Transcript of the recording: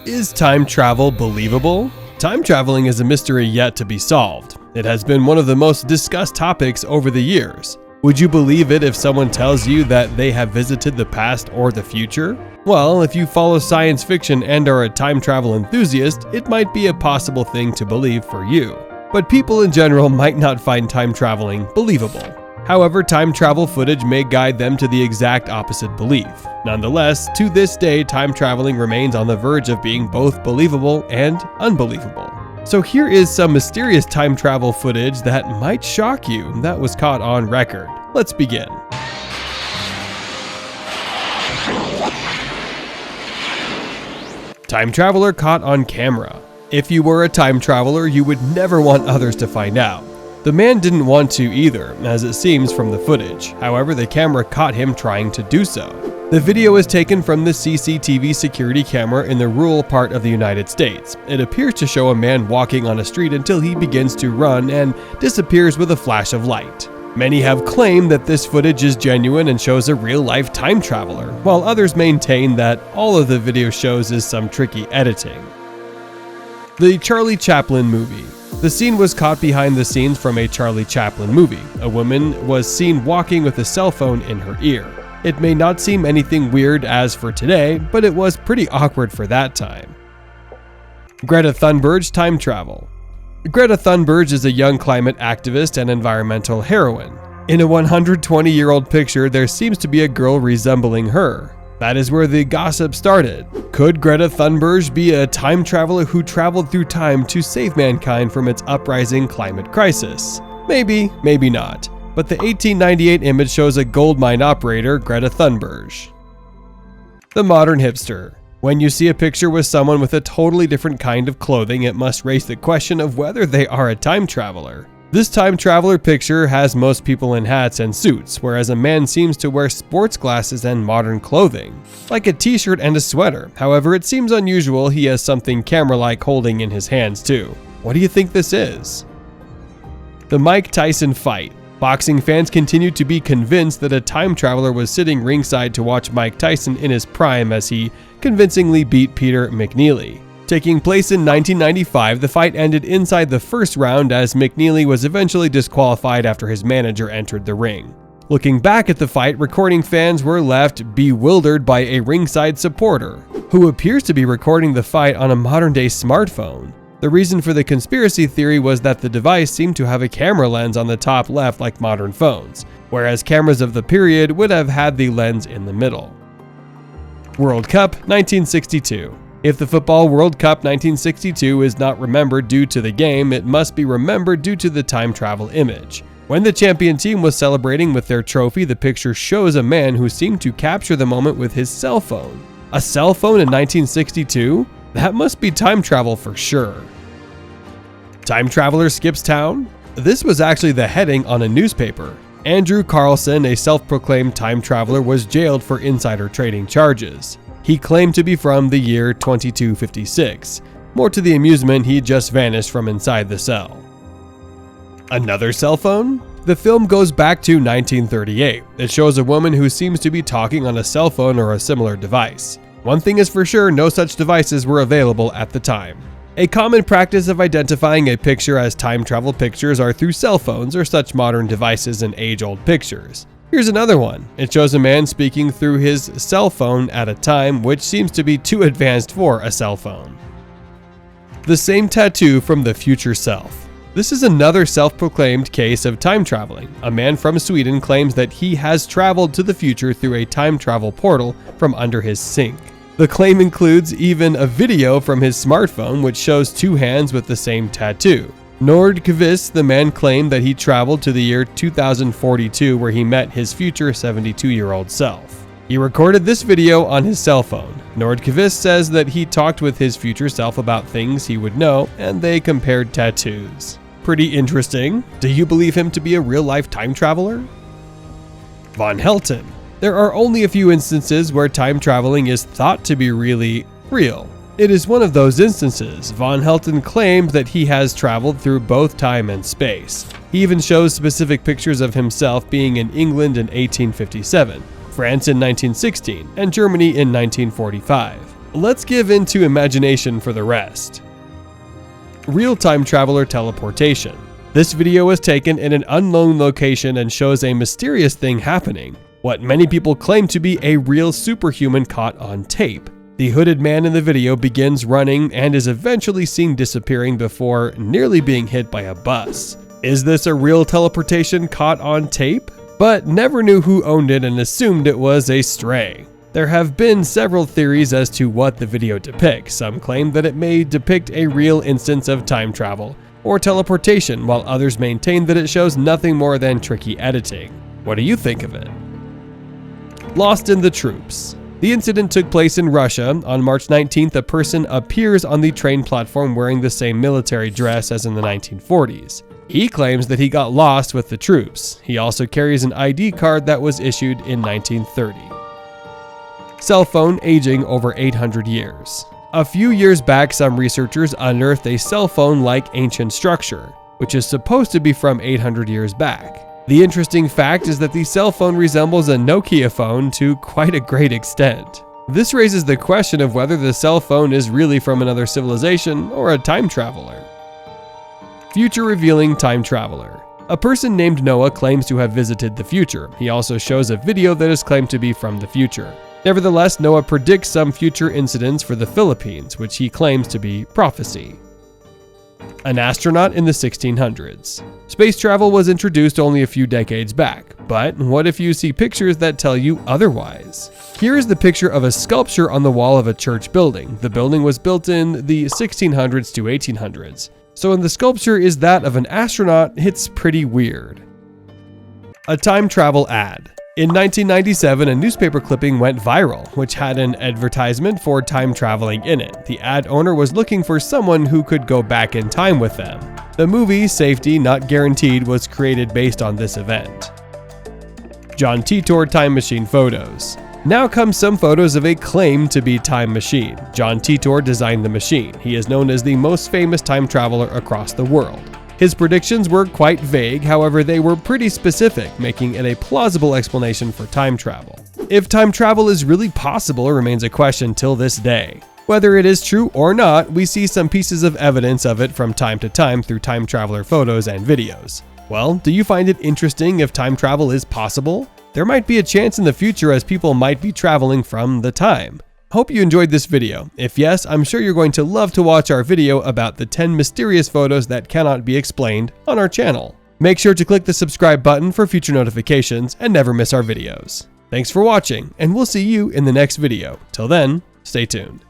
Is time travel believable? Time traveling is a mystery yet to be solved. It has been one of the most discussed topics over the years. Would you believe it if someone tells you that they have visited the past or the future? Well, if you follow science fiction and are a time travel enthusiast, it might be a possible thing to believe for you. But people in general might not find time traveling believable. However, time travel footage may guide them to the exact opposite belief. Nonetheless, to this day, time traveling remains on the verge of being both believable and unbelievable. So here is some mysterious time travel footage that might shock you that was caught on record. Let's begin. Time traveler caught on camera. If you were a time traveler, you would never want others to find out. The man didn't want to either, as it seems from the footage. However, the camera caught him trying to do so. The video is taken from the CCTV security camera in the rural part of the United States. It appears to show a man walking on a street until he begins to run and disappears with a flash of light. Many have claimed that this footage is genuine and shows a real-life time traveler, while others maintain that all of the video shows is some tricky editing. The Charlie Chaplin movie. The scene was caught behind the scenes from a Charlie Chaplin movie. A woman was seen walking with a cell phone in her ear. It may not seem anything weird as for today, but it was pretty awkward for that time. Greta Thunberg's time travel. Greta Thunberg is a young climate activist and environmental heroine. In a 120-year-old picture, there seems to be a girl resembling her. That is where the gossip started. Could Greta Thunberg be a time traveler who traveled through time to save mankind from its uprising climate crisis? Maybe, maybe not. But the 1898 image shows a gold mine operator, Greta Thunberg. The modern hipster. When you see a picture with someone with a totally different kind of clothing, it must raise the question of whether they are a time traveler. This time traveler picture has most people in hats and suits, whereas a man seems to wear sports glasses and modern clothing, like a t-shirt and a sweater. However, it seems unusual he has something camera-like holding in his hands too. What do you think this is? The Mike Tyson fight. Boxing fans continue to be convinced that a time traveler was sitting ringside to watch Mike Tyson in his prime as he convincingly beat Peter McNeely. Taking place in 1995, the fight ended inside the first round as McNeely was eventually disqualified after his manager entered the ring. Looking back at the fight, recording fans were left bewildered by a ringside supporter, who appears to be recording the fight on a modern-day smartphone. The reason for the conspiracy theory was that the device seemed to have a camera lens on the top left like modern phones, whereas cameras of the period would have had the lens in the middle. World Cup 1962. If the Football World Cup 1962 is not remembered due to the game, it must be remembered due to the time travel image. When the champion team was celebrating with their trophy, the picture shows a man who seemed to capture the moment with his cell phone. A cell phone in 1962? That must be time travel for sure. Time traveler skips town? This was actually the heading on a newspaper. Andrew Carlson, a self-proclaimed time traveler, was jailed for insider trading charges. He claimed to be from the year 2256. More to the amusement, he just vanished from inside the cell. Another cell phone? The film goes back to 1938. It shows a woman who seems to be talking on a cell phone or a similar device. One thing is for sure, no such devices were available at the time. A common practice of identifying a picture as time travel pictures are through cell phones or such modern devices and age-old pictures. Here's another one. It shows a man speaking through his cell phone at a time which seems to be too advanced for a cell phone. The same tattoo from the future self. This is another self-proclaimed case of time traveling. A man from Sweden claims that he has traveled to the future through a time travel portal from under his sink. The claim includes even a video from his smartphone which shows two hands with the same tattoo. Nordqvist, the man, claimed that he traveled to the year 2042 where he met his future 72-year-old self. He recorded this video on his cell phone. Nordqvist says that he talked with his future self about things he would know, and they compared tattoos. Pretty interesting. Do you believe him to be a real-life time traveler? Von Helton. There are only a few instances where time traveling is thought to be really real. It is one of those instances. Von Helton claimed that he has traveled through both time and space. He even shows specific pictures of himself being in England in 1857, France in 1916, and Germany in 1945. Let's give in to imagination for the rest. Real time traveler teleportation. This video was taken in an unknown location and shows a mysterious thing happening, what many people claim to be a real superhuman caught on tape. The hooded man in the video begins running and is eventually seen disappearing before nearly being hit by a bus. Is this a real teleportation caught on tape? But never knew who owned it and assumed it was a stray. There have been several theories as to what the video depicts. Some claim that it may depict a real instance of time travel or teleportation, while others maintain that it shows nothing more than tricky editing. What do you think of it? Lost in the troops. The incident took place in Russia. On March 19th, a person appears on the train platform wearing the same military dress as in the 1940s. He claims that he got lost with the troops. He also carries an ID card that was issued in 1930. Cell phone aging over 800 years. A few years back, some researchers unearthed a cell phone-like ancient structure, which is supposed to be from 800 years back. The interesting fact is that the cell phone resembles a Nokia phone to quite a great extent. This raises the question of whether the cell phone is really from another civilization or a time traveler. Future revealing time traveler. A person named Noah claims to have visited the future. He also shows a video that is claimed to be from the future. Nevertheless, Noah predicts some future incidents for the Philippines, which he claims to be prophecy. An astronaut in the 1600s. Space travel was introduced only a few decades back, but what if you see pictures that tell you otherwise? Here is the picture of a sculpture on the wall of a church building. The building was built in the 1600s to 1800s. So when the sculpture is that of an astronaut, it's pretty weird. A time travel ad. In 1997, a newspaper clipping went viral, which had an advertisement for time traveling in it. The ad owner was looking for someone who could go back in time with them. The movie, Safety Not Guaranteed, was created based on this event. John Titor time machine photos. Now come some photos of a claim to be time machine. John Titor designed the machine. He is known as the most famous time traveler across the world. His predictions were quite vague, however they were pretty specific, making it a plausible explanation for time travel. If time travel is really possible remains a question till this day. Whether it is true or not, we see some pieces of evidence of it from time to time through time traveler photos and videos. Well, do you find it interesting if time travel is possible? There might be a chance in the future as people might be traveling from the time. Hope you enjoyed this video. If yes, I'm sure you're going to love to watch our video about the 10 mysterious photos that cannot be explained on our channel. Make sure to click the subscribe button for future notifications and never miss our videos. Thanks for watching, and we'll see you in the next video. Till then, stay tuned.